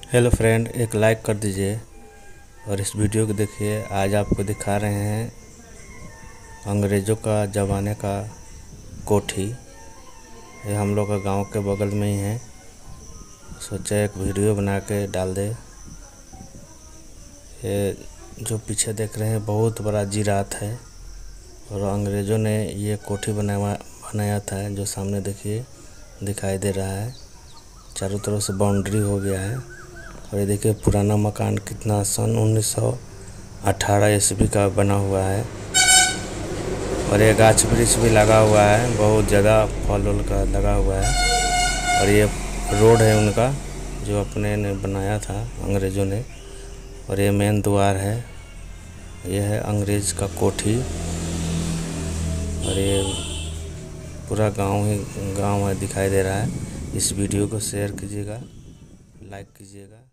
Hello friend, एक like कर दीजिए और इस वीडियो को देखिए। आज आपको दिखा रहे हैं अंग्रेज़ों का ज़माने का कोठी। ये हम लोग का गांव के बगल में ही है। सोचा एक वीडियो बना के डाल दे। ये जो पीछे देख रहे हैं बहुत बड़ा जिरात है और अंग्रेज़ों ने ये कोठी बनाया था। जो सामने देखिए दिखाई दे रहा है, चारों तरफ से बाउंड्री हो गया है। और ये देखिए पुराना मकान कितना सन 1918 ईस्वी का बना हुआ है। और ये गाछ वृक्ष भी लगा हुआ है, बहुत ज़्यादा फल उल का लगा हुआ है। और ये रोड है उनका जो अपने ने बनाया था अंग्रेज़ों ने। और ये मेन द्वार है। ये है अंग्रेज़ का कोठी। और ये पूरा गांव है दिखाई दे रहा है। इस वीडियो को शेयर कीजिएगा, लाइक कीजिएगा।